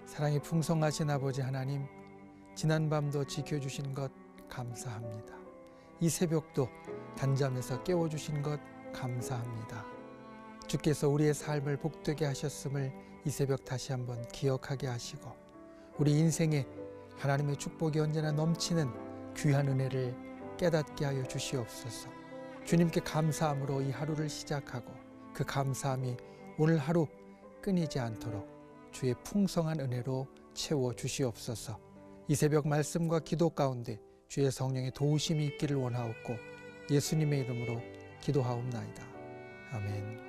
사랑이 풍성하신 아버지 하나님, 지난밤도 지켜주신 것 감사합니다. 이 새벽도 단잠에서 깨워주신 것 감사합니다. 주께서 우리의 삶을 복되게 하셨음을 이 새벽 다시 한번 기억하게 하시고, 우리 인생에 하나님의 축복이 언제나 넘치는 귀한 은혜를 깨닫게 하여 주시옵소서. 주님께 감사함으로 이 하루를 시작하고 그 감사함이 오늘 하루 끊이지 않도록 주의 풍성한 은혜로 채워 주시옵소서. 이 새벽 말씀과 기도 가운데 주의 성령의 도우심이 있기를 원하옵고 예수님의 이름으로 기도하옵나이다. 아멘.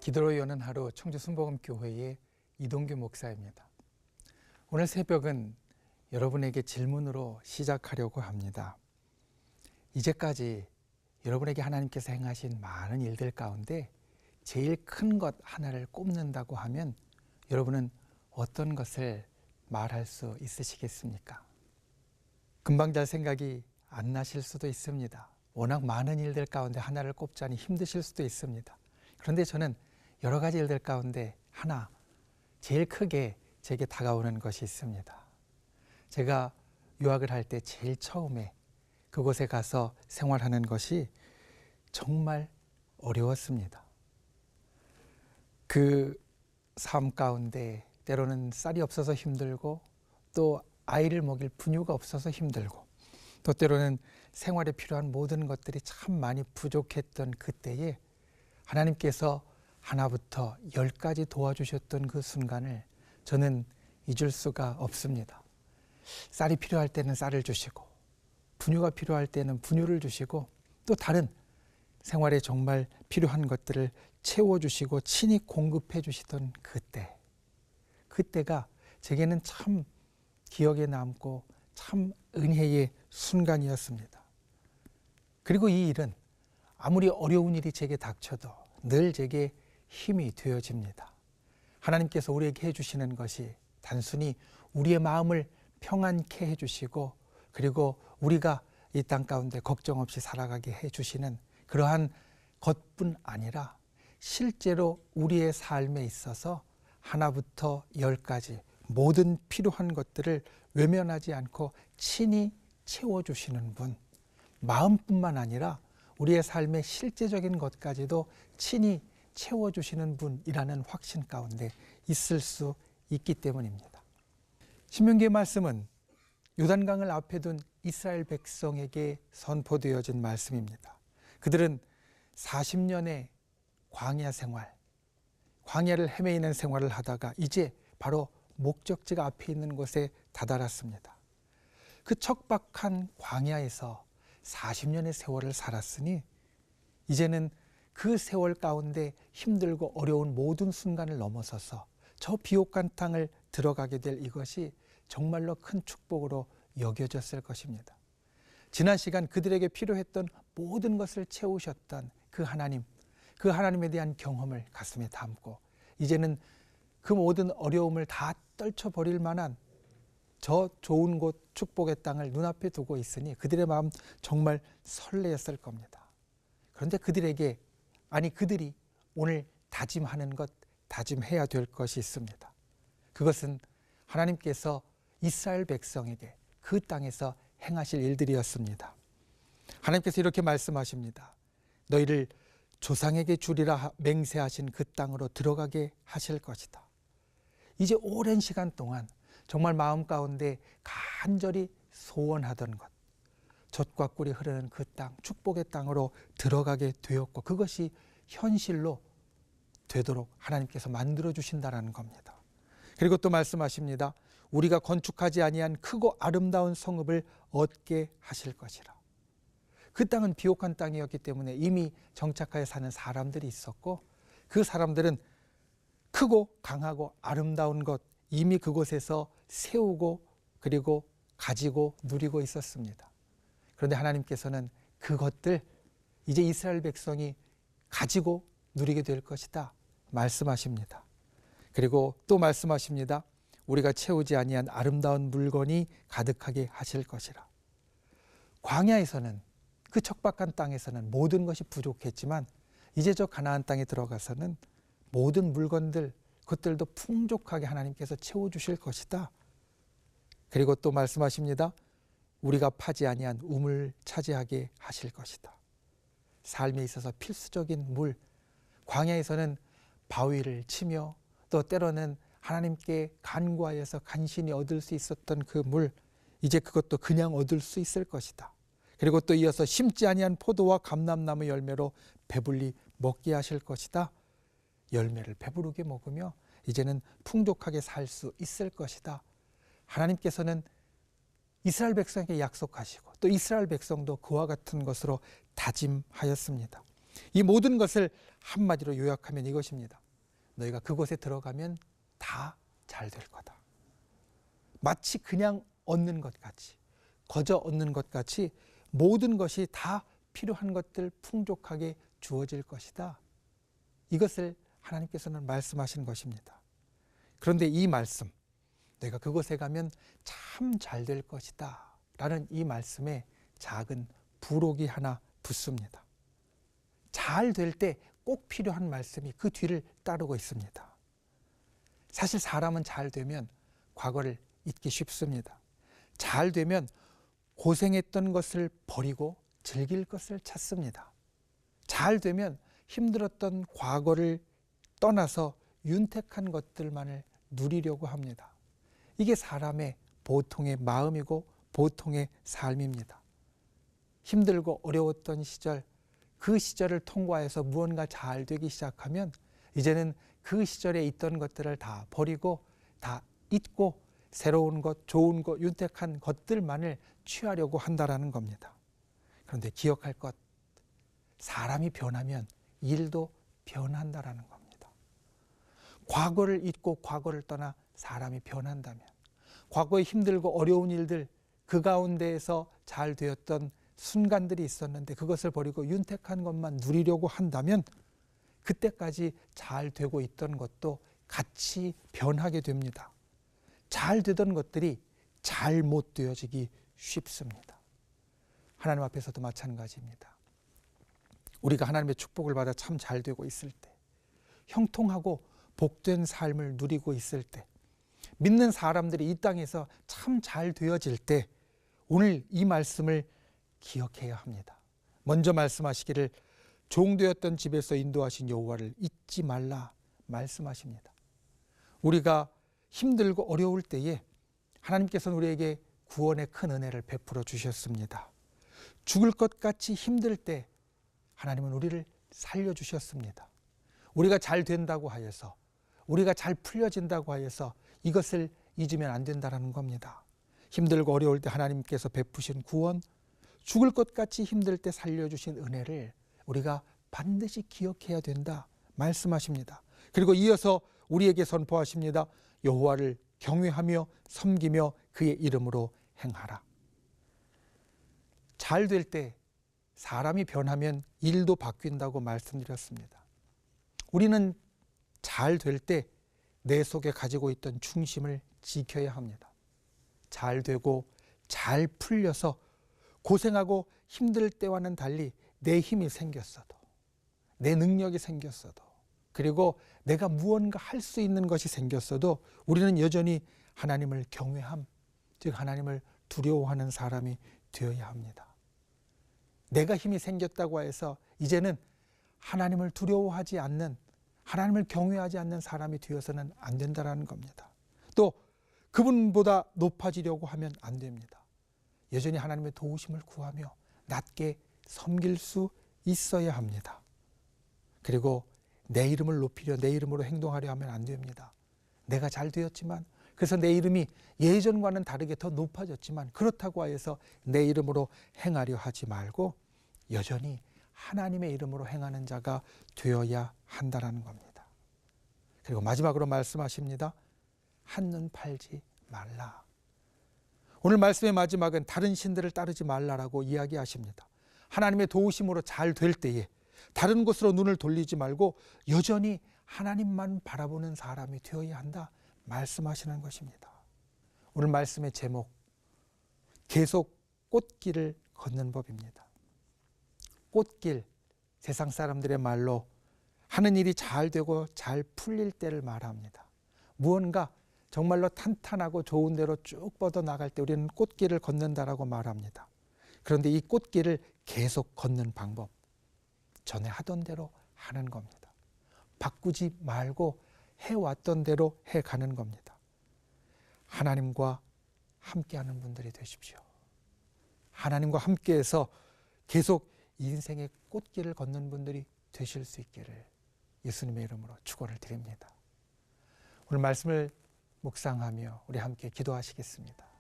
기도로 여는 하루 청주 순복음교회의 이동규 목사입니다. 오늘 새벽은 여러분에게 질문으로 시작하려고 합니다. 이제까지 여러분에게 하나님께서 행하신 많은 일들 가운데 제일 큰 것 하나를 꼽는다고 하면 여러분은 어떤 것을 말할 수 있으시겠습니까? 금방 잘 생각이 안 나실 수도 있습니다. 워낙 많은 일들 가운데 하나를 꼽자니 힘드실 수도 있습니다. 그런데 저는 여러 가지 일들 가운데 하나, 제일 크게 제게 다가오는 것이 있습니다. 제가 유학을 할 때 제일 처음에 그곳에 가서 생활하는 것이 정말 어려웠습니다. 그 삶 가운데 때로는 쌀이 없어서 힘들고, 또 아이를 먹일 분유가 없어서 힘들고, 또 때로는 생활에 필요한 모든 것들이 참 많이 부족했던 그때에 하나님께서 하나부터 10까지 도와주셨던 그 순간을 저는 잊을 수가 없습니다. 쌀이 필요할 때는 쌀을 주시고, 분유가 필요할 때는 분유를 주시고, 또 다른 생활에 정말 필요한 것들을 채워주시고 친히 공급해 주시던 그때가 제게는 참 기억에 남고 참 은혜의 순간이었습니다. 그리고 이 일은 아무리 어려운 일이 제게 닥쳐도 늘 제게 힘이 되어집니다. 하나님께서 우리에게 해주시는 것이 단순히 우리의 마음을 평안케 해주시고, 그리고 우리가 이 땅 가운데 걱정 없이 살아가게 해주시는 그러한 것뿐 아니라 실제로 우리의 삶에 있어서 하나부터 10까지 모든 필요한 것들을 외면하지 않고 친히 채워주시는 분, 마음뿐만 아니라 우리의 삶의 실제적인 것까지도 친히 채워주시는 분이라는 확신 가운데 있을 수 있기 때문입니다. 신명기의 말씀은 요단강을 앞에 둔 이스라엘 백성에게 선포되어진 말씀입니다. 그들은 40년의 광야 생활, 광야를 헤매이는 생활을 하다가 이제 바로 목적지가 앞에 있는 곳에 다다랐습니다. 그 척박한 광야에서 40년의 세월을 살았으니 이제는 그 세월 가운데 힘들고 어려운 모든 순간을 넘어서서 저 비옥한 땅을 들어가게 될 이것이 정말로 큰 축복으로 여겨졌을 것입니다. 지난 시간 그들에게 필요했던 모든 것을 채우셨던 그 하나님에 대한 경험을 가슴에 담고 이제는 그 모든 어려움을 다 떨쳐버릴 만한 저 좋은 곳 축복의 땅을 눈앞에 두고 있으니 그들의 마음 정말 설레었을 겁니다. 그런데 그들이 오늘 다짐해야 될 것이 있습니다. 그것은 하나님께서 이스라엘 백성에게 그 땅에서 행하실 일들이었습니다. 하나님께서 이렇게 말씀하십니다. 너희를 조상에게 주리라 맹세하신 그 땅으로 들어가게 하실 것이다. 이제 오랜 시간 동안 정말 마음 가운데 간절히 소원하던 것, 젖과 꿀이 흐르는 그 땅, 축복의 땅으로 들어가게 되었고 그것이 현실로 되도록 하나님께서 만들어 주신다라는 겁니다. 그리고 또 말씀하십니다. 우리가 건축하지 아니한 크고 아름다운 성읍을 얻게 하실 것이라. 그 땅은 비옥한 땅이었기 때문에 이미 정착하여 사는 사람들이 있었고 그 사람들은 크고 강하고 아름다운 것 이미 그곳에서 세우고 그리고 가지고 누리고 있었습니다. 그런데 하나님께서는 그것들 이제 이스라엘 백성이 가지고 누리게 될 것이다 말씀하십니다. 그리고 또 말씀하십니다. 우리가 채우지 아니한 아름다운 물건이 가득하게 하실 것이라. 광야에서는 그 척박한 땅에서는 모든 것이 부족했지만 이제 저 가나안 땅에 들어가서는 모든 물건들 그것들도 풍족하게 하나님께서 채워주실 것이다. 그리고 또 말씀하십니다. 우리가 파지 아니한 우물 차지하게 하실 것이다. 삶에 있어서 필수적인 물, 광야에서는 바위를 치며 또 때로는 하나님께 간구하여서 간신히 얻을 수 있었던 그 물, 이제 그것도 그냥 얻을 수 있을 것이다. 그리고 또 이어서 심지 아니한 포도와 감람나무 열매로 배불리 먹게 하실 것이다. 열매를 배부르게 먹으며 이제는 풍족하게 살 수 있을 것이다. 하나님께서는 이스라엘 백성에게 약속하시고 또 이스라엘 백성도 그와 같은 것으로 다짐하였습니다. 이 모든 것을 한마디로 요약하면 이것입니다. 너희가 그곳에 들어가면 다 잘 될 거다. 마치 그냥 얻는 것 같이, 거저 얻는 것 같이 모든 것이 다 필요한 것들 풍족하게 주어질 것이다. 이것을 하나님께서는 말씀하신 것입니다. 그런데 이 말씀, 내가 그곳에 가면 참 잘 될 것이다 라는 이 말씀에 작은 부록이 하나 붙습니다. 잘 될 때 꼭 필요한 말씀이 그 뒤를 따르고 있습니다. 사실 사람은 잘 되면 과거를 잊기 쉽습니다. 잘 되면 고생했던 것을 버리고 즐길 것을 찾습니다. 잘 되면 힘들었던 과거를 떠나서 윤택한 것들만을 누리려고 합니다. 이게 사람의 보통의 마음이고 보통의 삶입니다. 힘들고 어려웠던 시절, 그 시절을 통과해서 무언가 잘 되기 시작하면 이제는 그 시절에 있던 것들을 다 버리고 다 잊고 새로운 것, 좋은 것, 윤택한 것들만을 취하려고 한다라는 겁니다. 그런데 기억할 것, 사람이 변하면 일도 변한다라는 겁니다. 과거를 잊고 과거를 떠나 사람이 변한다면 과거에 힘들고 어려운 일들 그 가운데에서 잘 되었던 순간들이 있었는데 그것을 버리고 윤택한 것만 누리려고 한다면 그때까지 잘 되고 있던 것도 같이 변하게 됩니다. 잘 되던 것들이 잘 못 되어지기 쉽습니다. 하나님 앞에서도 마찬가지입니다. 우리가 하나님의 축복을 받아 참 잘 되고 있을 때, 형통하고 복된 삶을 누리고 있을 때, 믿는 사람들이 이 땅에서 참 잘 되어질 때 오늘 이 말씀을 기억해야 합니다. 먼저 말씀하시기를 종되었던 집에서 인도하신 여호와를 잊지 말라 말씀하십니다. 우리가 힘들고 어려울 때에 하나님께서는 우리에게 구원의 큰 은혜를 베풀어 주셨습니다. 죽을 것 같이 힘들 때 하나님은 우리를 살려주셨습니다. 우리가 잘 된다고 하여서, 우리가 잘 풀려진다고 하여서 이것을 잊으면 안 된다는 겁니다. 힘들고 어려울 때 하나님께서 베푸신 구원, 죽을 것 같이 힘들 때 살려주신 은혜를 우리가 반드시 기억해야 된다 말씀하십니다. 그리고 이어서 우리에게 선포하십니다. 여호와를 경외하며 섬기며 그의 이름으로 행하라. 잘 될 때 사람이 변하면 일도 바뀐다고 말씀드렸습니다. 우리는 잘 될 때 내 속에 가지고 있던 중심을 지켜야 합니다. 잘 되고 잘 풀려서 고생하고 힘들 때와는 달리 내 힘이 생겼어도, 내 능력이 생겼어도, 그리고 내가 무언가 할 수 있는 것이 생겼어도 우리는 여전히 하나님을 경외함, 즉 하나님을 두려워하는 사람이 되어야 합니다. 내가 힘이 생겼다고 해서 이제는 하나님을 두려워하지 않는, 하나님을 경외하지 않는 사람이 되어서는 안 된다는 겁니다. 또 그분보다 높아지려고 하면 안 됩니다. 여전히 하나님의 도우심을 구하며 낮게 섬길 수 있어야 합니다. 그리고 내 이름을 높이려, 내 이름으로 행동하려 하면 안 됩니다. 내가 잘 되었지만, 그래서 내 이름이 예전과는 다르게 더 높아졌지만, 그렇다고 해서 내 이름으로 행하려 하지 말고 여전히 하나님의 이름으로 행하는 자가 되어야 한다는 겁니다. 그리고 마지막으로 말씀하십니다. 한눈 팔지 말라. 오늘 말씀의 마지막은 다른 신들을 따르지 말라라고 이야기하십니다. 하나님의 도우심으로 잘 될 때에 다른 곳으로 눈을 돌리지 말고 여전히 하나님만 바라보는 사람이 되어야 한다 말씀하시는 것입니다. 오늘 말씀의 제목, 계속 꽃길을 걷는 법입니다. 꽃길, 세상 사람들의 말로 하는 일이 잘 되고 잘 풀릴 때를 말합니다. 무언가 정말로 탄탄하고 좋은 대로 쭉 뻗어나갈 때 우리는 꽃길을 걷는다라고 말합니다. 그런데 이 꽃길을 계속 걷는 방법, 전에 하던 대로 하는 겁니다. 바꾸지 말고 해왔던 대로 해가는 겁니다. 하나님과 함께하는 분들이 되십시오. 하나님과 함께해서 계속 인생의 꽃길을 걷는 분들이 되실 수 있기를 예수님의 이름으로 축원을 드립니다. 오늘 말씀을 묵상하며 우리 함께 기도하시겠습니다.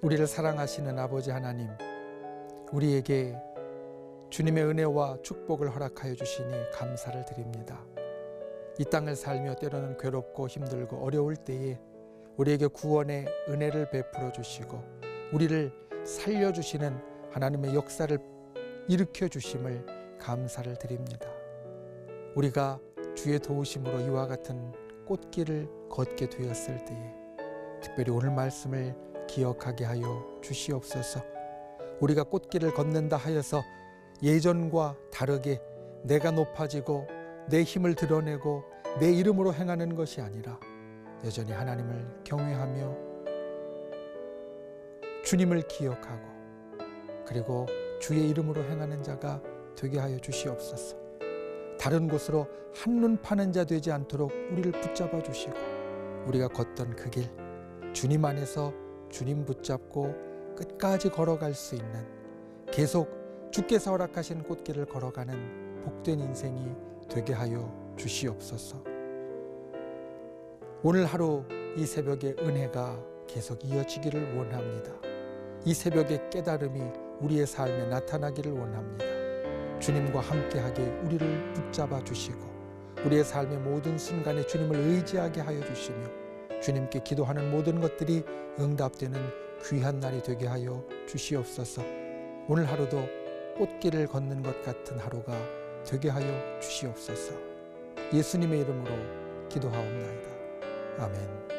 우리를 사랑하시는 아버지 하나님, 우리에게 주님의 은혜와 축복을 허락하여 주시니 감사를 드립니다. 이 땅을 살며 때로는 괴롭고 힘들고 어려울 때에 우리에게 구원의 은혜를 베풀어 주시고 우리를 살려주시는 하나님의 역사를 일으켜 주심을 감사를 드립니다. 우리가 주의 도우심으로 이와 같은 꽃길을 걷게 되었을 때에 특별히 오늘 말씀을 기억하게 하여 주시옵소서. 우리가 꽃길을 걷는다 하여서 예전과 다르게 내가 높아지고 내 힘을 드러내고 내 이름으로 행하는 것이 아니라 여전히 하나님을 경외하며 주님을 기억하고 그리고 주의 이름으로 행하는 자가 되게 하여 주시옵소서. 다른 곳으로 한눈 파는 자 되지 않도록 우리를 붙잡아 주시고 우리가 걷던 그 길 주님 안에서 주님 붙잡고 끝까지 걸어갈 수 있는, 계속 주께서 허락하신 꽃길을 걸어가는 복된 인생이 되게 하여 주시옵소서. 오늘 하루 이 새벽의 은혜가 계속 이어지기를 원합니다. 이 새벽의 깨달음이 우리의 삶에 나타나기를 원합니다. 주님과 함께하게 우리를 붙잡아 주시고 우리의 삶의 모든 순간에 주님을 의지하게 하여 주시며 주님께 기도하는 모든 것들이 응답되는 귀한 날이 되게 하여 주시옵소서. 오늘 하루도 꽃길을 걷는 것 같은 하루가 되게 하여 주시옵소서. 예수님의 이름으로 기도하옵나이다. 아멘.